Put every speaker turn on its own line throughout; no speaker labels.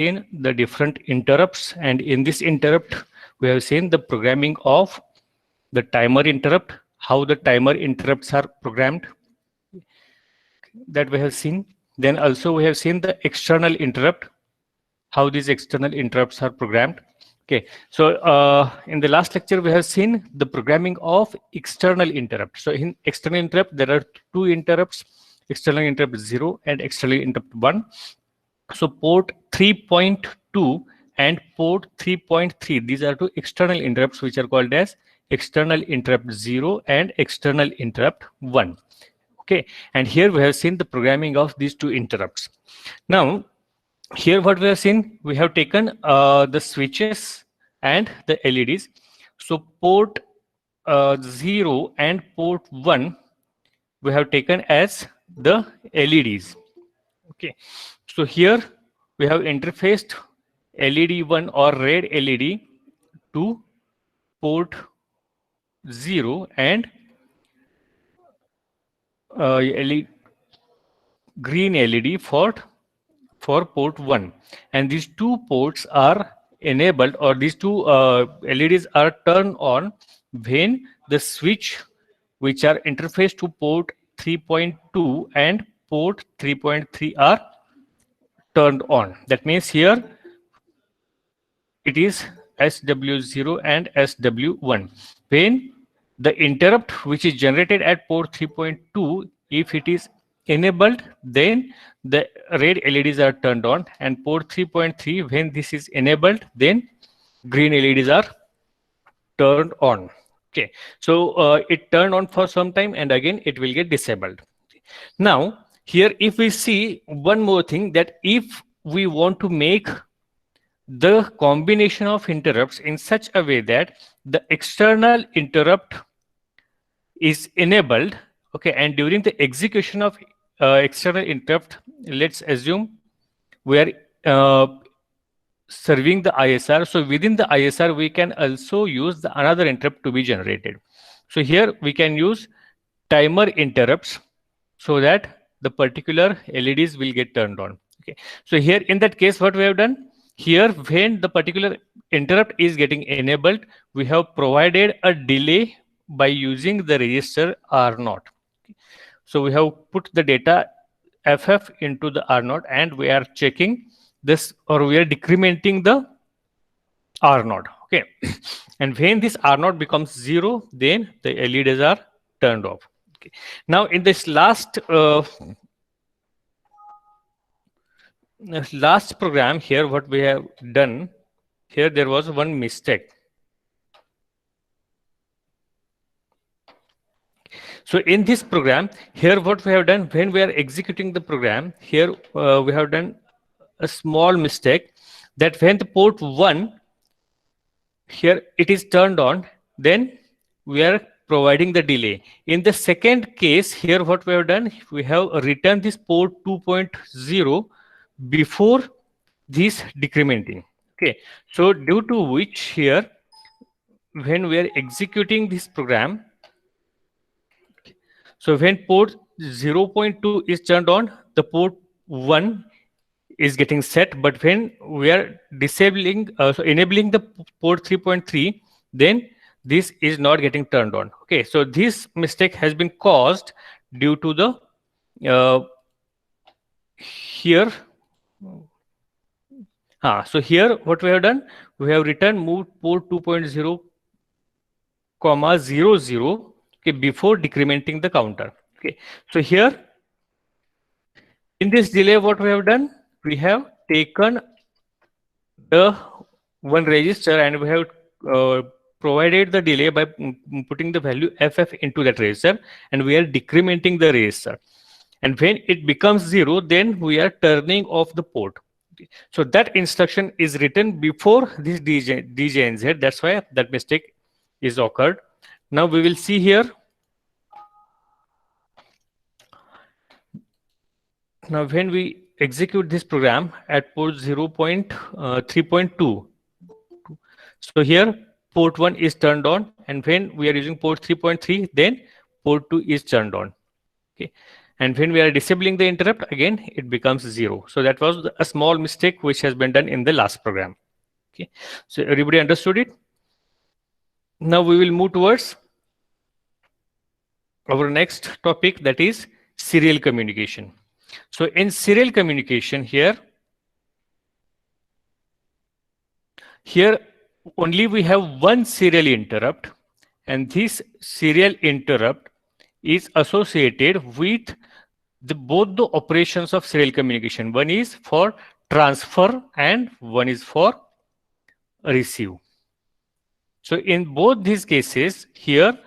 seen the different interrupts, and in this interrupt we have seen the programming of the timer interrupt, how the timer interrupts are programmed, that we have seen. Then also we have seen the external interrupt, how these external interrupts are programmed. Okay, so in the last lecture we have seen the programming of external interrupt. So in external interrupt there are two interrupts, external interrupt 0 and external interrupt 1. So port 3.2 and port 3.3, these are two external interrupts which are called as external interrupt 0 and external interrupt 1. Okay, and here we have seen the programming of these two interrupts. Now here what we have seen, we have taken the switches and the LEDs. So port 0 and port 1 we have taken as the LEDs. Okay, so here we have interfaced LED 1 or red LED to port 0 and LED, green LED for port 1, and these two ports are enabled, or these two LEDs are turned on when the switch which are interfaced to port 3.2 and port 3.3 are turned on. That means here it is SW0 and SW1. When the interrupt which is generated at port 3.2, if it is enabled, then the red LEDs are turned on, and port 3.3, when this is enabled, then green LEDs are turned on. Okay, so it turned on for some time and again it will get disabled. Now here if we see one more thing, that if we want to make the combination of interrupts in such a way that the external interrupt is enabled, okay, and during the execution of external interrupt, let's assume we are serving the ISR. So within the ISR we can also use the another interrupt to be generated. So here we can use timer interrupts so that the particular LEDs will get turned on. Okay, so here in that case what we have done, here when the particular interrupt is getting enabled, we have provided a delay by using the register R0. So we have put the data FF into the R0 and we are checking this, or we are decrementing the R0. Okay, and when this R0 becomes 0, then the LEDs are turned off. Okay. Now in this last program here, what we have done here, there was one mistake. So in this program here, what we have done, when we are executing the program here, we have done a small mistake, that when the port 1 here it is turned on, then we are providing the delay. In the second case here, what we have done, we have returned this port 2.0 before this decrementing. Okay, so due to which here when we are executing this program, so when port 0.2 is turned on, the port 1 is getting set, but when we are disabling, so enabling the port 3.3, then this is not getting turned on. Okay, so this mistake has been caused due to the here. So here what we have done, we have moved port 2.0, 00, okay, before decrementing the counter. Okay, so here in this delay, what we have done, we have taken the one register and we have provided the delay by putting the value FF into that register, and we are decrementing the register. And when it becomes 0, then we are turning off the port. So that instruction is written before this DJNZ. That's why that mistake is occurred. Now we will see here. Now when we execute this program at port 0.3.2, so here port 1 is turned on, and when we are using port 3.3, then port 2 is turned on. Okay, And when we are disabling the interrupt, again, it becomes 0. So that was a small mistake which has been done in the last program. Okay. So everybody understood it? Now we will move towards our next topic, that is serial communication. So in serial communication here only we have one serial interrupt, and this serial interrupt is associated with both the operations of serial communication. One is for transfer and one is for receive. So in both these cases, here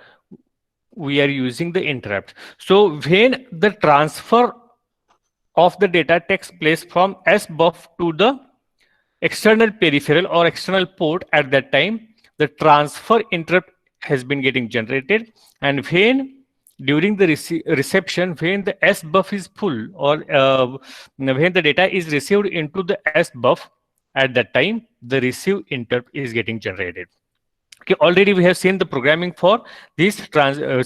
we are using the interrupt. So when the transfer of the data takes place from SBUF to the external peripheral or external port, at that time, the transfer interrupt has been getting generated. And when during the reception, when the SBUF is full, or when the data is received into the SBUF, at that time, the receive interrupt is getting generated. Okay, already we have seen the programming for this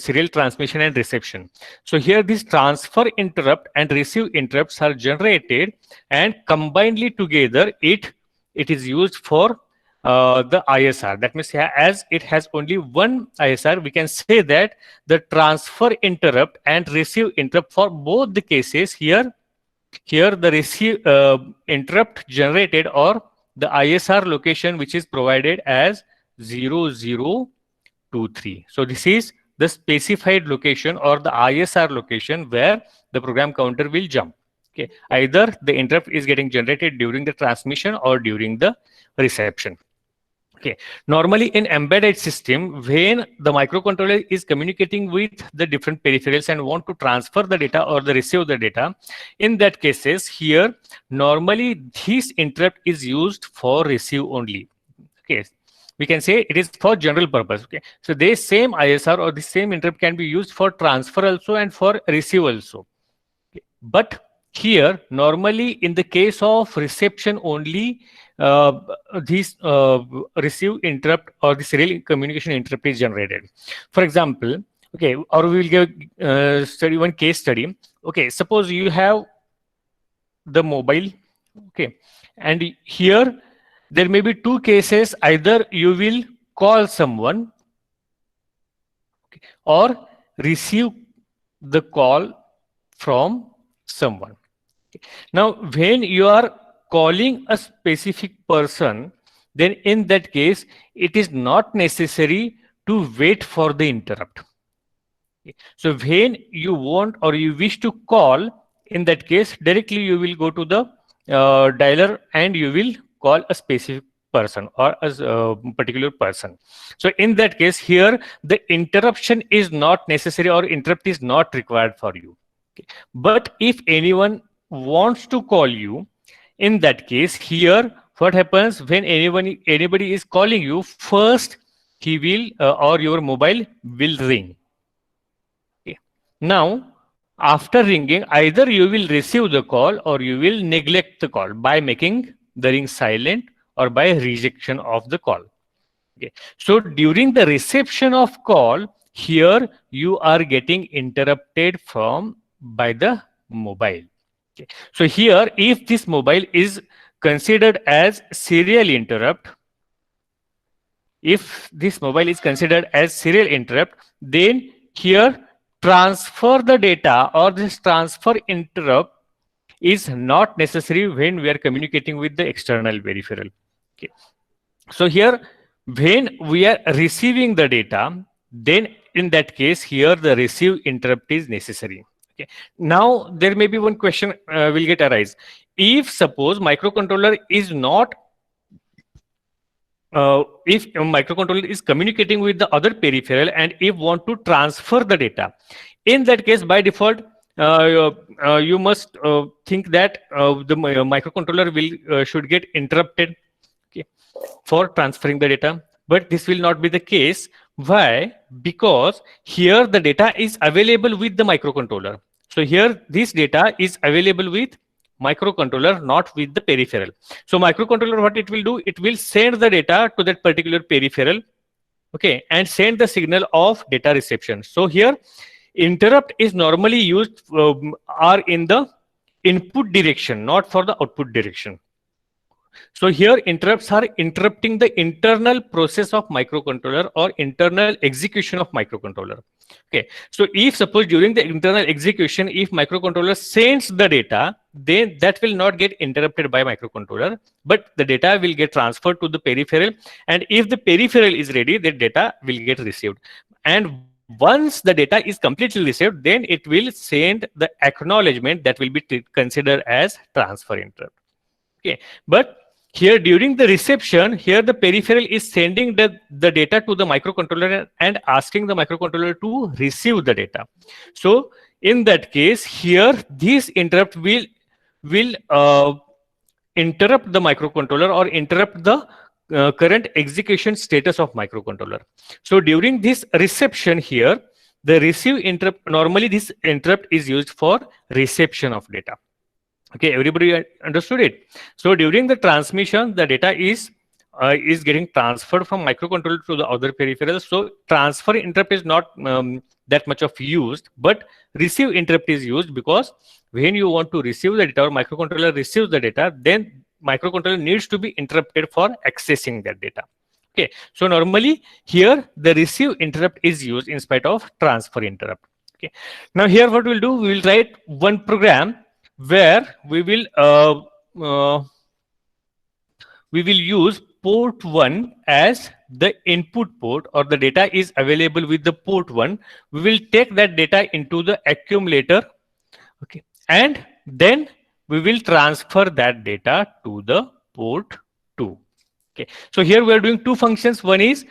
serial transmission and reception. So here this transfer interrupt and receive interrupts are generated, and combinedly together it is used for the ISR. That means as it has only one ISR, we can say that the transfer interrupt and receive interrupt for both the cases, here the receive interrupt generated, or the ISR location which is provided as 0023. So this is the specified location or the ISR location where the program counter will jump. Okay, either the interrupt is getting generated during the transmission or during the reception. Okay, normally in embedded system, when the microcontroller is communicating with the different peripherals and want to transfer the data or the receive the data, in that cases here normally this interrupt is used for receive only. Okay, we can say it is for general purpose. Okay, so this same ISR or the same interrupt can be used for transfer also and for receive also. Okay. But here normally in the case of reception only, this receive interrupt or the serial communication interrupt is generated. For example, okay, or we will give study one case study. Okay, suppose you have the mobile, okay, and here there may be two cases. Either you will call someone, okay, or receive the call from someone. Okay. Now, when you are calling a specific person, then in that case, it is not necessary to wait for the interrupt. Okay. So when you want or you wish to call, in that case, directly you will go to the dialer and you will call a specific person or a particular person. So in that case, here the interruption is not necessary or interrupt is not required for you. Okay. But if anyone wants to call you, in that case, here what happens when anybody is calling you, first he will or your mobile will ring. Okay. Now, after ringing, either you will receive the call or you will neglect the call by making the ring silent or by rejection of the call. Okay. So during the reception of call, here you are getting interrupted by the mobile. Okay. So here, if this mobile is considered as serial interrupt, then here transfer the data or this transfer interrupt is not necessary when we are communicating with the external peripheral. Okay. So here, when we are receiving the data, then in that case, here the receive interrupt is necessary. Okay. Now, there may be one question will get arise. If suppose microcontroller is not, if a microcontroller is communicating with the other peripheral and if want to transfer the data, in that case, by default, you must think that the microcontroller will should get interrupted, okay, for transferring the data. But this will not be the case. Why? Because here the data is available with the microcontroller. So here this data is available with microcontroller, not with the peripheral. So microcontroller, what it will do, it will send the data to that particular peripheral, okay, and send the signal of data reception. So here interrupt is normally used are in the input direction, not for the output direction. So here interrupts are interrupting the internal process of microcontroller or internal execution of microcontroller. Okay. So if suppose during the internal execution, if microcontroller sends the data, then that will not get interrupted by microcontroller, but the data will get transferred to the peripheral. And if the peripheral is ready, the data will get received. And once the data is completely received, then it will send the acknowledgement that will be considered as transfer interrupt. Okay, but here during the reception, here the peripheral is sending the data to the microcontroller and asking the microcontroller to receive the data. So in that case, here this interrupt will interrupt the microcontroller or interrupt the current execution status of microcontroller. So during this reception here, the receive interrupt, normally this interrupt is used for reception of data. Okay, everybody understood it. So during the transmission, the data is getting transferred from microcontroller to the other peripherals. So transfer interrupt is not that much of used, but receive interrupt is used, because when you want to receive the data or microcontroller receives the data, then microcontroller needs to be interrupted for accessing that data. Okay, so normally here the receive interrupt is used in spite of transfer interrupt. Okay, now here what we'll do, we will write one program where we will use port 1 as the input port, or the data is available with the port 1. We will take that data into the accumulator, okay, and then we will transfer that data to the port 2. Okay, so here we are doing two functions. One is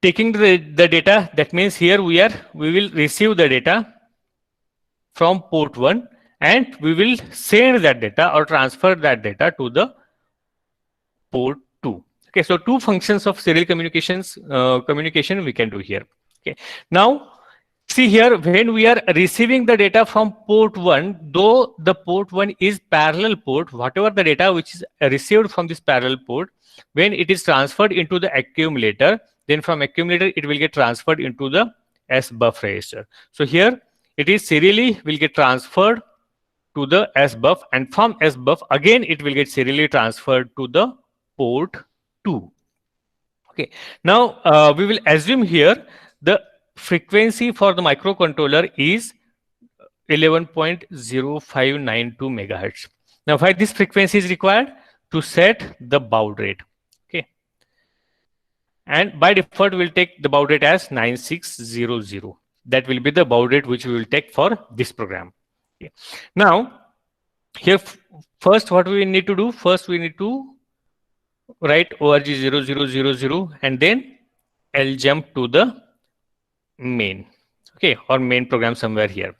taking the data, that means here we will receive the data from port 1, and we will send that data or transfer that data to the port 2. Okay, so two functions of serial communication we can do here. Okay, now see here, when we are receiving the data from port 1, though the port 1 is parallel port, whatever the data which is received from this parallel port, when it is transferred into the accumulator, then from accumulator it will get transferred into the SBUF register. So here it is serially will get transferred to the SBUF, and from SBUF again it will get serially transferred to the port 2. Okay, now we will assume here the frequency for the microcontroller is 11.0592 megahertz. Now why this frequency is required? To set the baud rate. Okay, and by default we'll take the baud rate as 9600. That will be the baud rate which we will take for this program. Okay. Now here first what we need to do, first we need to write org0000 and then I'll jump to the main, okay, or main program somewhere here.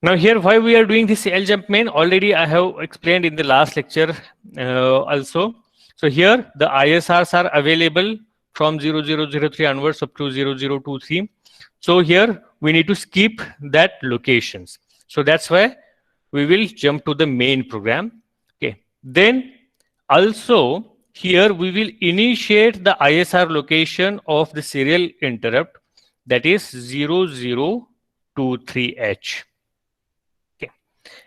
Now here why we are doing this ljump main, already I have explained in the last lecture also. So here the ISRs are available from 0003 onwards up to 0023. So here we need to skip that locations. So that's why we will jump to the main program. Okay, then also here we will initiate the ISR location of the serial interrupt, that is 0023H. Okay,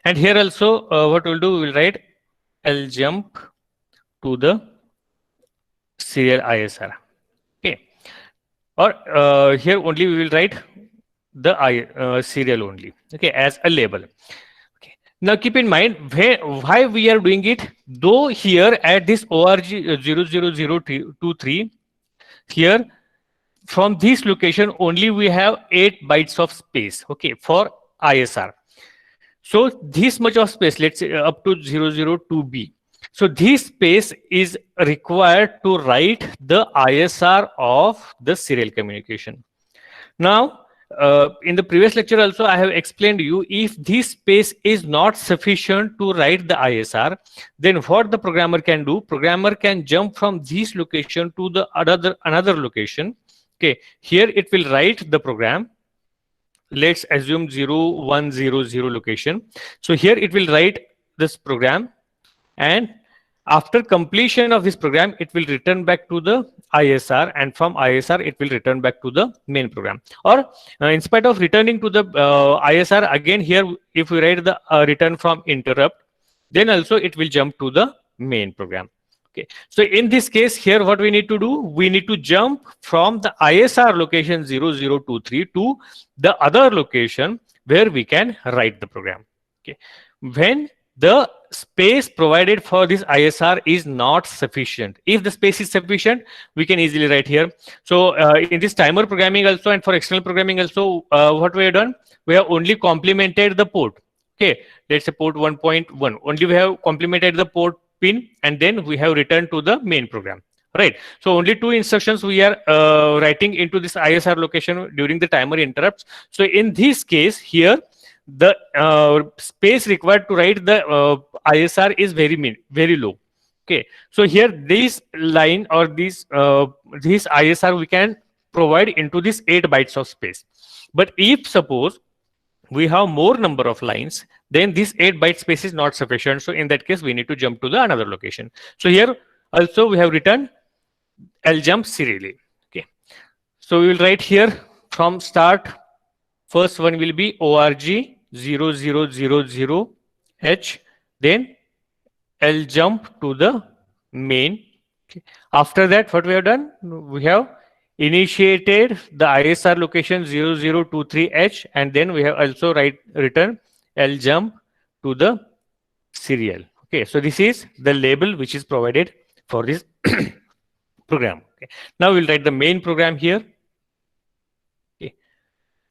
and here also what we'll do, we will write ljump to the serial ISR. Okay, or here only we will write the serial only, okay, as a label. Okay, now keep in mind why we are doing it. Though here at this org 00023, here from this location only we have 8 bytes of space, okay, for ISR. So this much of space, let's say up to 002B. So this space is required to write the ISR of the serial communication. Now, in the previous lecture also I have explained to you, if this space is not sufficient to write the ISR, then what the programmer can do, programmer can jump from this location to the another location. Okay, here it will write the program. Let's assume 0100 location. So here it will write this program, and After completion of this program, it will return back to the ISR, and from ISR it will return back to the main program. Or in spite of returning to the ISR, again here if we write the return from interrupt, then also it will jump to the main program. Okay, so in this case here, what we need to do, we need to jump from the ISR location 0023 to the other location where we can write the program. Okay, when the space provided for this ISR is not sufficient. If the space is sufficient, we can easily write here. So in this timer programming also, and for external programming also, what we have done, we have only complemented the port. Okay, let's say port 1.1. Only we have complemented the port pin, and then we have returned to the main program. Right. So only two instructions we are writing into this ISR location during the timer interrupts. So in this case here, the space required to write the ISR is very low. Okay, so here this line or this ISR we can provide into this 8 bytes of space. But if suppose we have more number of lines, then this 8 byte space is not sufficient. So in that case, we need to jump to the another location. So here also we have written ljump serially. Okay, so we will write here from start. First one will be org 0000h, then ljump to the main. Okay. After that, what we have done, we have initiated the ISR location 0023h, and then we have also written ljump to the serial. Okay, so this is the label which is provided for this program. Okay. Now we'll write the main program here.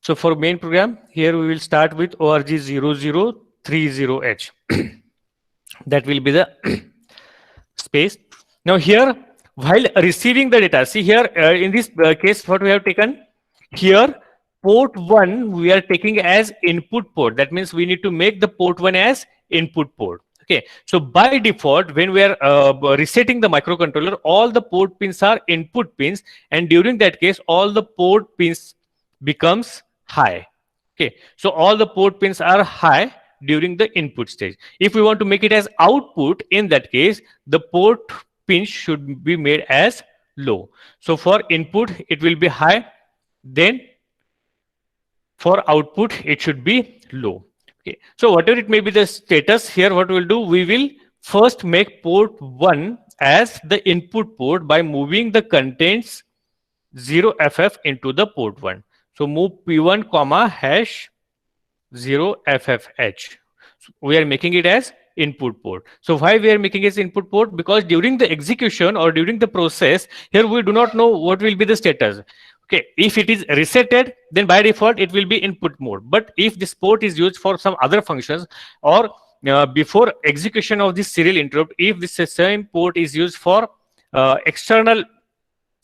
So for main program, here we will start with org 0030h. That will be the space. Now here, while receiving the data, see here in this case, what we have taken here, port 1 we are taking as input port. That means we need to make the port 1 as input port. Okay, so by default, when we are resetting the microcontroller, all the port pins are input pins, and during that case, all the port pins becomes high. Okay, so all the port pins are high during the input stage. If we want to make it as output, in that case, the port pins should be made as low. So for input, it will be high. Then for output, it should be low. Okay, so whatever it may be the status here, what we will do, we will first make port 1 as the input port by moving the contents 0ff into the port 1. So move p1 comma hash 0ffh. So we are making it as input port. So why we are making it as input port? Because during the execution or during the process, here we do not know what will be the status. Okay, if it is resetted, then by default it will be input mode. But if this port is used for some other functions, or before execution of this serial interrupt, if this same port is used for external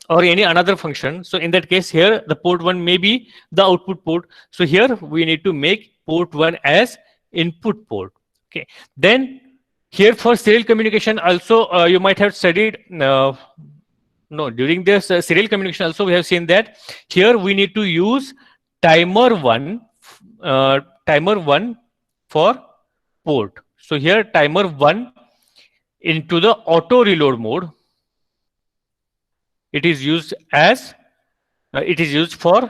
or any another function, so in that case here the port 1 may be the output port. So here we need to make port 1 as input port. Okay, then here for serial communication also you might have studied during this serial communication also we have seen that here we need to use timer 1 for port. So here timer 1 into the auto reload mode, it is used as it is used for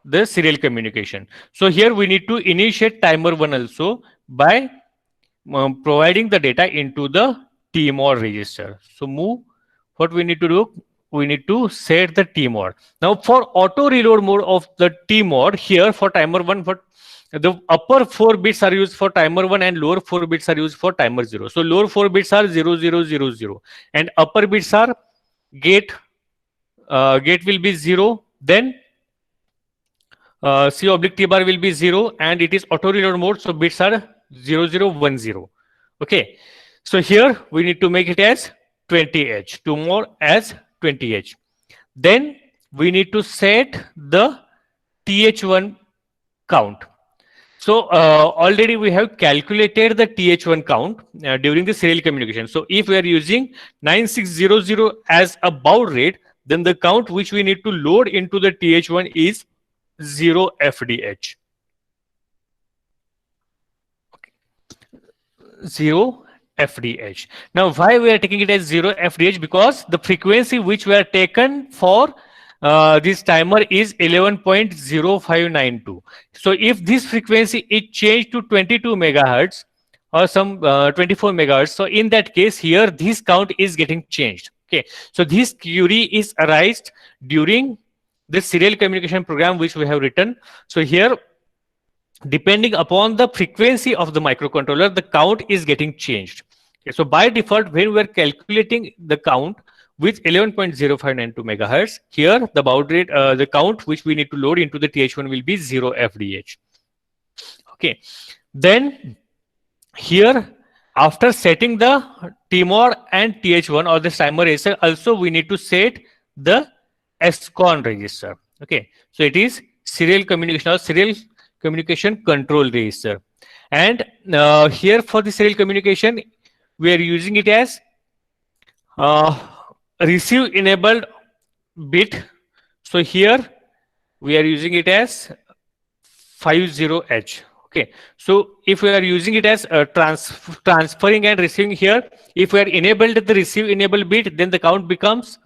the serial communication. So here we need to initiate timer 1 also by providing the data into the tmod register. So move, what we need to do, we need to set the tmod. Now for auto reload mode of the tmod, here for timer 1, for the upper 4 bits are used for timer 1 and lower 4 bits are used for timer 0. So lower 4 bits are 0000 and upper bits are gate will be 0, then C oblique T bar will be 0, and it is auto reload mode, so bits are 0010. Okay, so here we need to make it as 20h, two more as 20h. Then we need to set the th1 count. So already we have calculated the th1 count during the serial communication. So if we are using 9600 as a baud rate, then the count which we need to load into the th1 is 0fdh. 0 FDH. Now, why we are taking it as 0 FDH? Because the frequency which we are taken for this timer is 11.0592. So, if this frequency is changed to 22 megahertz or some 24 megahertz, so in that case, here this count is getting changed. Okay, so this query is arised during the serial communication program which we have written. So here, depending upon the frequency of the microcontroller, the count is getting changed. Okay, so by default, when we are calculating the count with 11.0592 megahertz, here the baud rate, the count which we need to load into the TH1 will be 0 FDH. Okay, then here after setting the TMOD and TH1 or the timer register, also we need to set the SCON register. Okay, so it is serial communication or serial communication control register. And here for the serial communication, we are using it as receive enabled bit. So here we are using it as 50H. Okay, so if we are using it as transferring and receiving here, if we are enabled the receive enable bit, then the count becomes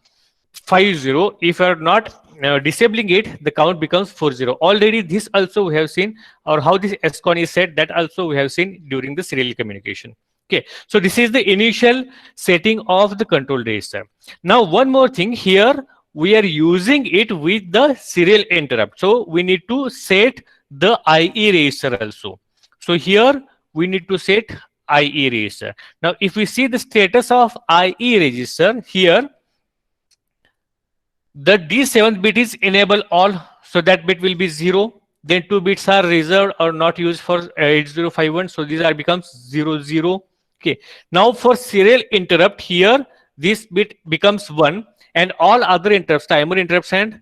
50. If you are not disabling it, the count becomes 40. Already this also we have seen, or how this SCON is set, that also we have seen during the serial communication. Okay, so this is the initial setting of the control register. Now one more thing, here we are using it with the serial interrupt. So we need to set the IE register also. So here we need to set IE register. Now if we see the status of IE register, here the D7 bit is enable all, so that bit will be 0. Then 2 bits are reserved or not used for 8051, so these are becomes 0 0. Okay, now for serial interrupt, here this bit becomes 1, and all other interrupts, timer interrupts and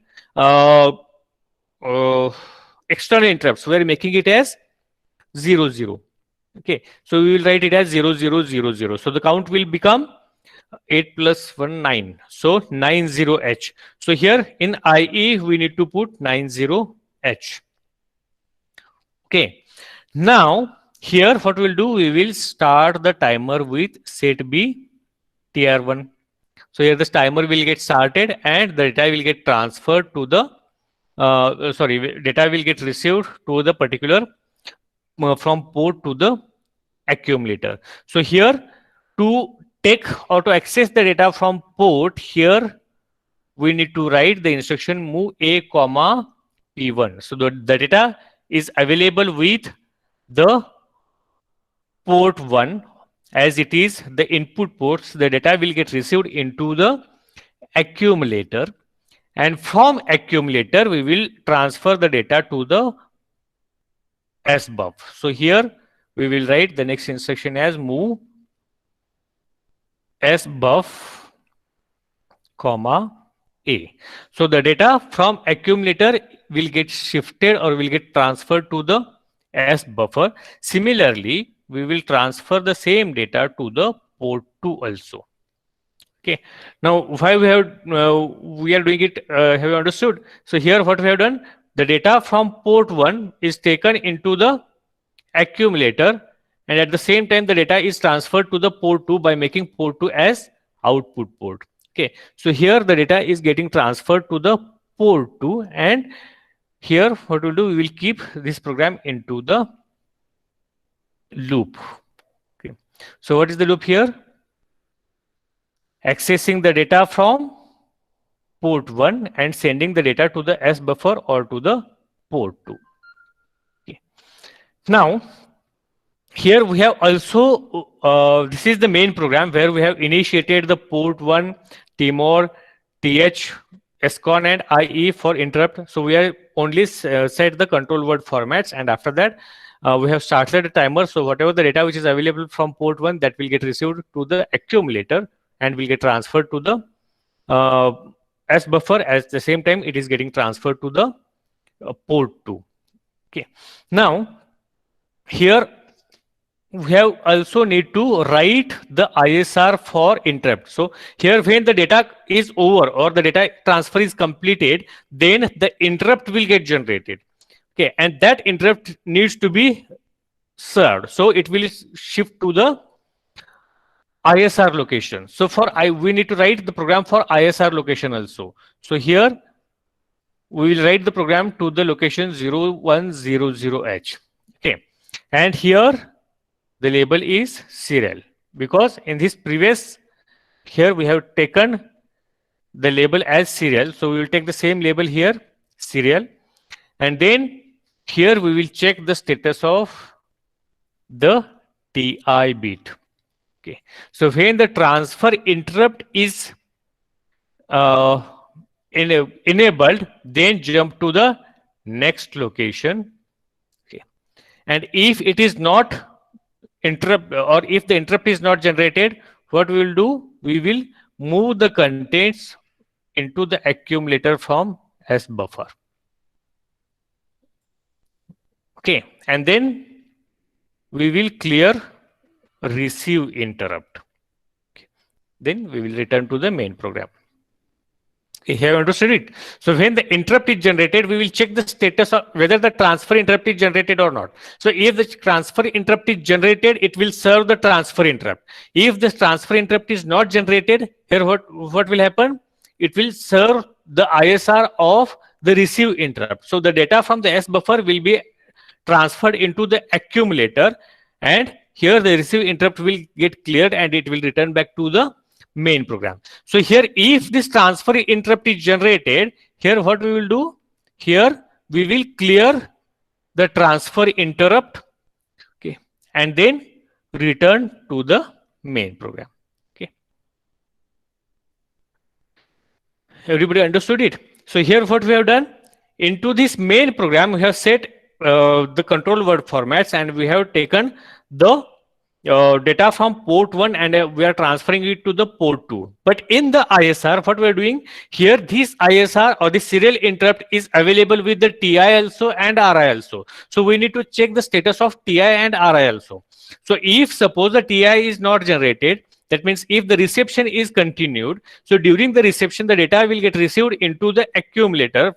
external interrupts, we are making it as 0 0. Okay, so we will write it as 0 0 0 0. So the count will become 8 plus 1 9, so 90H. So here in IE we need to put 90H. Okay, now here what we'll do, we will start the timer with set B TR1. So here this timer will get started and the data will get transferred to the data will get received to the particular from port to the accumulator. So here to take or to access the data from port, here we need to write the instruction move A comma P1. So the data is available with the port 1, as it is the input ports. The data will get received into the accumulator, and from accumulator we will transfer the data to the SBUF. So here we will write the next instruction as move SBUF comma A. So the data from accumulator will get shifted or will get transferred to the S buffer. Similarly, we will transfer the same data to the port 2 also. Okay. Now, why we are doing it? Have you understood? So here, what we have done, the data from port 1 is taken into the accumulator, and at the same time, the data is transferred to the port 2 by making port 2 as output port. Okay. So here, the data is getting transferred to the port 2, and here, what we'll do, we will keep this program into the loop. Okay. So what is the loop here? Accessing the data from port 1 and sending the data to the S buffer or to the port 2. Okay. Now, here we have also, this is the main program where we have initiated the port 1, TMOD, TH, SCON and IE for interrupt. So we have only set the control word formats, and after that we have started a timer. So whatever the data which is available from port 1, that will get received to the accumulator and will get transferred to the S buffer. At the same time, it is getting transferred to the port 2. Okay. Now here we have also need to write the ISR for interrupt. So here, when the data is over or the data transfer is completed, then the interrupt will get generated. Okay, and that interrupt needs to be served. So it will shift to the ISR location. So for we need to write the program for ISR location also. So here we will write the program to the location 0100H. Okay. And here the label is serial, because in this previous, here we have taken the label as serial. So we will take the same label here, serial. And then here we will check the status of the TI bit. Okay. So when the transfer interrupt is uh, enabled, then jump to the next location. Okay. And if it is not interrupt, or if the interrupt is not generated, what we will do? We will move the contents into the accumulator from S buffer. Okay. And then we will clear receive interrupt. Okay. Then we will return to the main program. You have understood it. So when the interrupt is generated, we will check the status of whether the transfer interrupt is generated or not. So if the transfer interrupt is generated, it will serve the transfer interrupt. If the transfer interrupt is not generated, here what will happen? It will serve the ISR of the receive interrupt. So the data from the S buffer will be transferred into the accumulator, and here the receive interrupt will get cleared and it will return back to the main program. So here, if this transfer interrupt is generated, here what we will do? Here we will clear the transfer interrupt, okay, and then return to the main program. Okay, everybody understood it? So here what we have done, into this main program we have set the control word formats, and we have taken the data from port 1 and we are transferring it to the port 2. But in the ISR, what we are doing here, this ISR or the serial interrupt is available with the TI also and RI also. So we need to check the status of TI and RI also. So if suppose the TI is not generated, that means if the reception is continued, so during the reception, the data will get received into the accumulator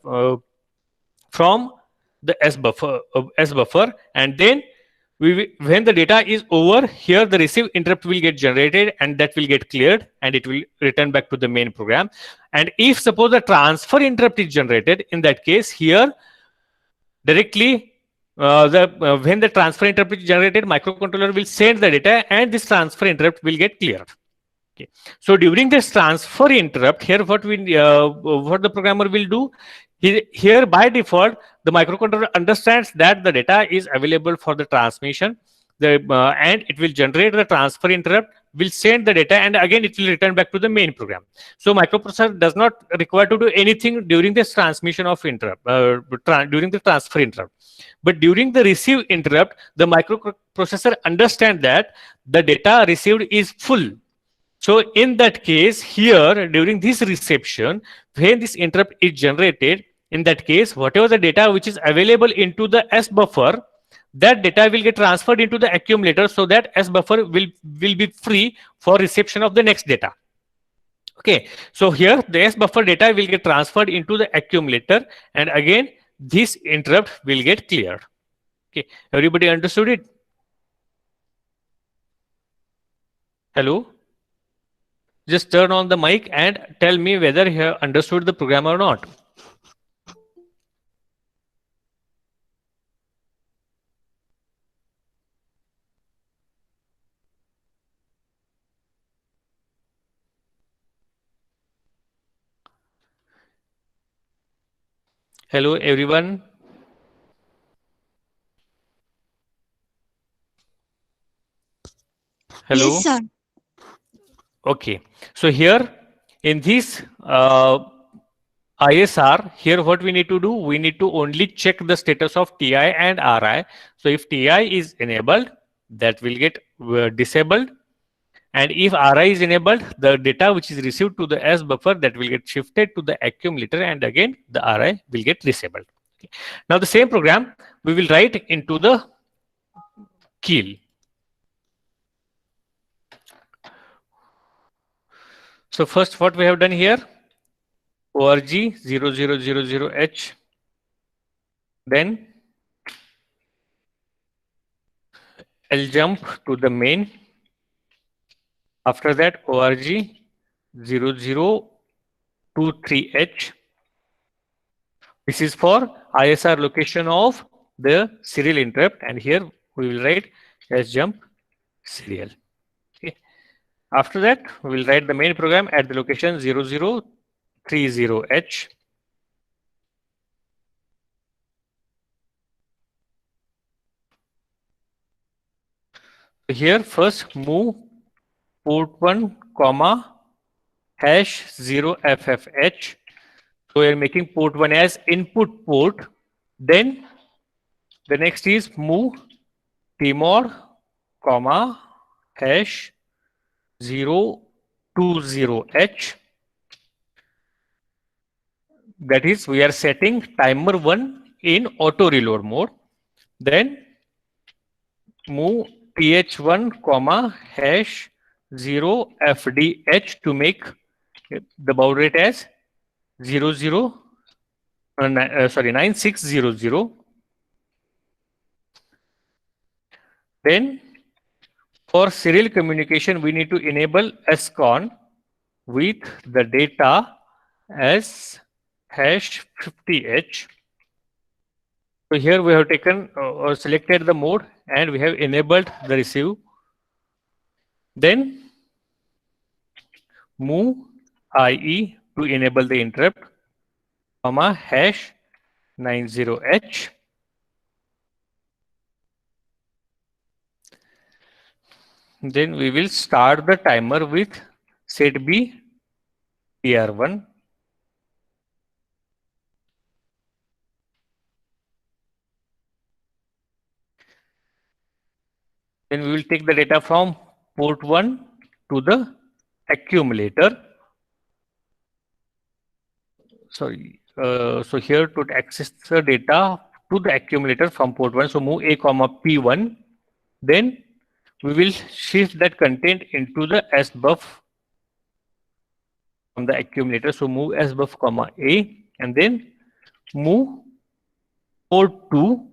from the S buffer, and then when the data is over, here the receive interrupt will get generated and that will get cleared and it will return back to the main program. And if suppose the transfer interrupt is generated, in that case here directly when the transfer interrupt is generated, microcontroller will send the data and this transfer interrupt will get cleared. Okay. So during this transfer interrupt, here what the programmer will do, here by default the microcontroller understands that the data is available for the transmission, and it will generate the transfer interrupt, will send the data, and again it will return back to the main program. So microprocessor does not require to do anything during this transmission of interrupt, during the transfer interrupt. But during the receive interrupt, the microprocessor understands that the data received is full. So in that case, here during this reception, when this interrupt is generated, in that case, whatever the data which is available into the S buffer, that data will get transferred into the accumulator, so that S buffer will be free for reception of the next data. Okay, so here the S buffer data will get transferred into the accumulator, and again this interrupt will get cleared. Okay, everybody understood it? Hello? Just turn on the mic and tell me whether you have understood the program or not. Hello, everyone. Hello.
Yes, sir.
Okay. So here in this ISR, here what we need to do, we need to only check the status of TI and RI. So if TI is enabled, that will get disabled. And if RI is enabled, the data which is received to the S buffer, that will get shifted to the accumulator, and again the RI will get disabled. Okay. Now the same program we will write into the kill. So first what we have done here, org 0000H, then I'll jump to the main After that, org 0023H. This is for ISR location of the serial interrupt, and here we will write sjump serial. Okay. After that, we will write the main program at the location 0030H. Here first move port 1 comma hash 0FFH. So we are making port 1 as input port. Then the next is move tmod comma hash 020H. That is, we are setting timer 1 in auto reload mode. Then move th1 comma hash 0fdh to make the baud rate as 9600. Then for serial communication, we need to enable scon with the data as hash 50H. So here we have taken or selected the mode and we have enabled the receive. Then move IE to enable the interrupt, comma hash 90H. Then we will start the timer with set B TR1. Then we will take the data from port 1 to the accumulator. Sorry. So here to access the data to the accumulator from port 1, so move A comma P1. Then we will shift that content into the sbuff from the accumulator. So move sbuff comma A and then move port 2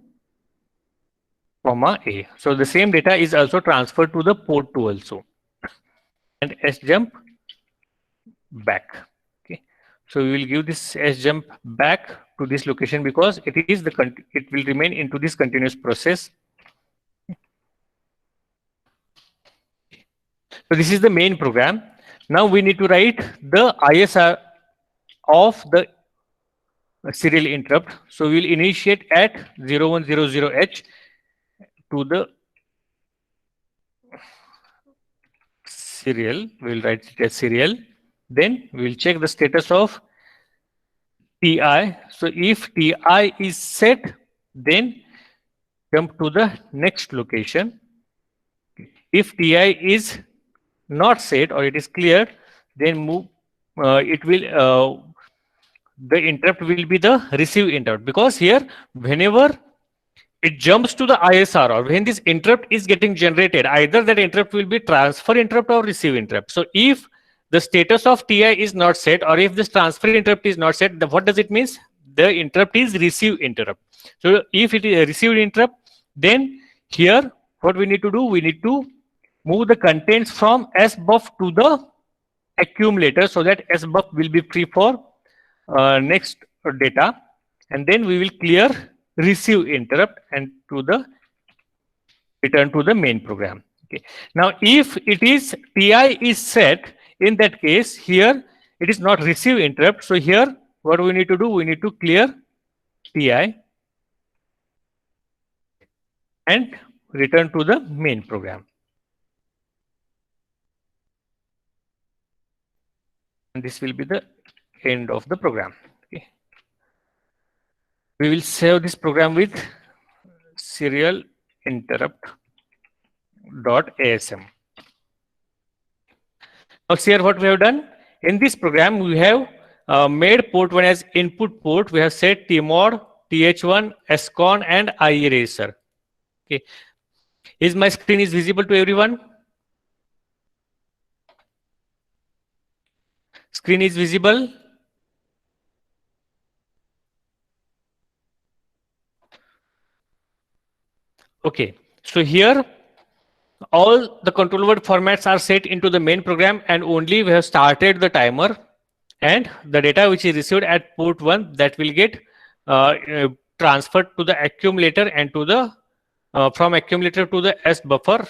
comma A. So the same data is also transferred to the port 2 also. And sjump back. Okay. So we will give this sjump back to this location because it will remain into this continuous process. So this is the main program. Now we need to write the ISR of the serial interrupt. So we will initiate at 0100H to the serial. We will write it as serial. Then we will check the status of TI. So if TI is set, then jump to the next location. If TI is not set or it is cleared, then move. The interrupt will be the receive interrupt, because here whenever it jumps to the ISR or when this interrupt is getting generated, either that interrupt will be transfer interrupt or receive interrupt. So if the status of TI is not set or if this transfer interrupt is not set, what does it mean? The interrupt is receive interrupt. So if it is a received interrupt, then here what we need to do, we need to move the contents from sbuff to the accumulator so that sbuff will be free for next data, and then we will clear receive interrupt and to the return to the main program. Okay. Now if it is TI is set, in that case here it is not receive interrupt. So here what we need to do, we need to clear TI and return to the main program. And this will be the end of the program. Okay. We will save this program with serial interrupt.asm. Now here what we have done in this program, we have made port 1 as input port. We have set tmod, th1, scon and IE register. Okay. Is my screen is visible to everyone? Screen is visible? Okay. So here All the control word formats are set into the main program, and only we have started the timer, and the data which is received at port 1, that will get transferred to the accumulator and to the from accumulator to the S buffer,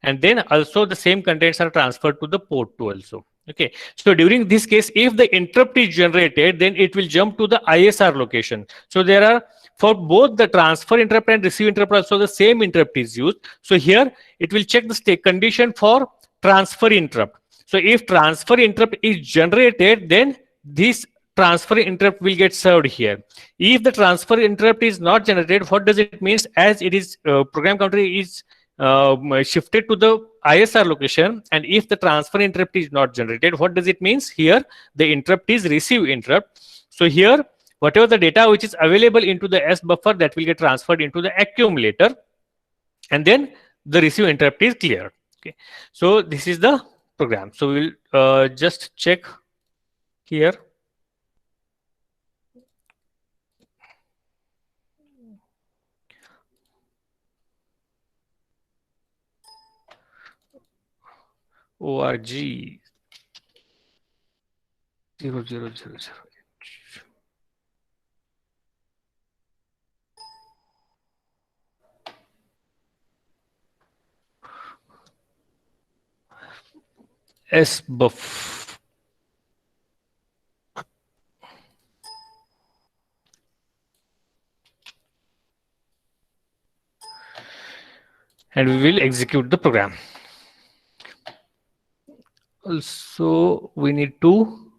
and then also the same contents are transferred to the port 2 also. Okay, so during this case, if the interrupt is generated, then it will jump to the ISR location. So there are, for both the transfer interrupt and receive interrupt, also the same interrupt is used. So here it will check the state condition for transfer interrupt. So if transfer interrupt is generated, then this transfer interrupt will get served here. If the transfer interrupt is not generated, what does it mean? As it is program counter is shifted to the ISR location, and if the transfer interrupt is not generated, what does it means? Here the interrupt is receive interrupt. So here whatever the data which is available into the S buffer, that will get transferred into the accumulator, and then the receive interrupt is cleared. Okay, so this is the program. So we will just check here. org 0000 sbuff, and we will execute the program. Also we need to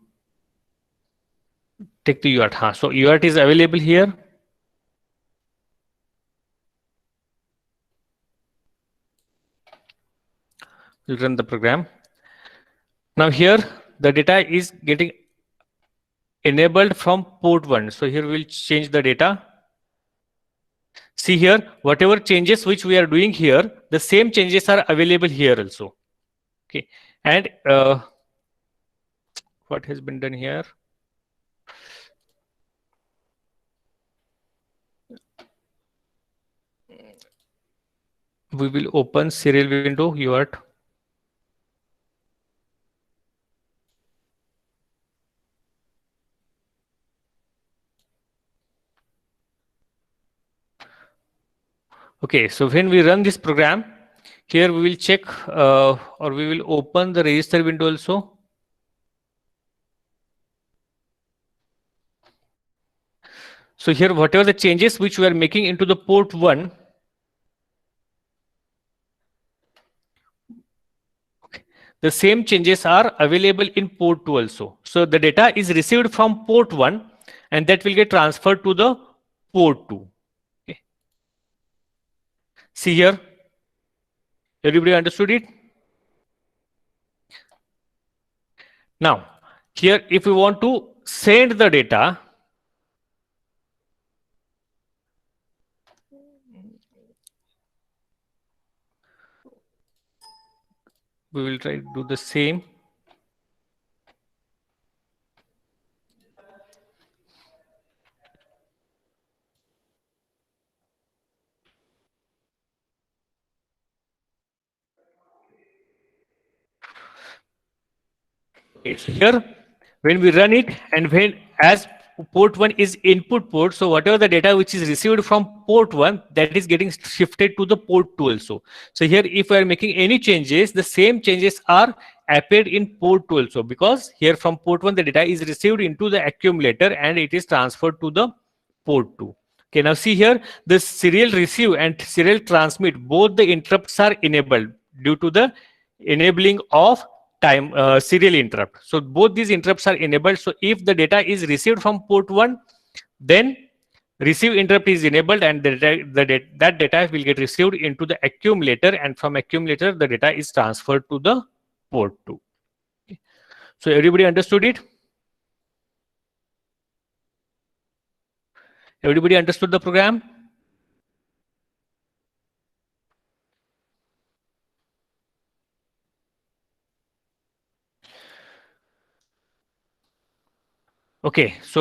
take the UART. So UART is available here. We'll run the program. Now here the data is getting enabled from port 1. So here we'll change the data. See here, whatever changes which we are doing here, the same changes are available here also. Okay, and what has been done here? We will open serial window UART. Okay, so when we run this program, here we will check or we will open the register window also. So here whatever the changes which we are making into the port 1, the same changes are available in port 2 also. So the data is received from port 1 and that will get transferred to the port 2. Okay. See here, everybody understood it? Now here if we want to send the data, we will try to do the same. Here when we run it, and when as port 1 is input port, so whatever the data which is received from port 1, that is getting shifted to the port 2 also. So here if we are making any changes, the same changes are appeared in port 2 also, because here from port 1 the data is received into the accumulator and it is transferred to the port 2. Okay, now see here, the serial receive and serial transmit, both the interrupts are enabled due to the enabling of time serial interrupt. So both these interrupts are enabled. So if the data is received from port 1, then receive interrupt is enabled, and that data will get received into the accumulator, and from accumulator the data is transferred to the port 2. Okay. So everybody understood it? Everybody understood the program? Okay, so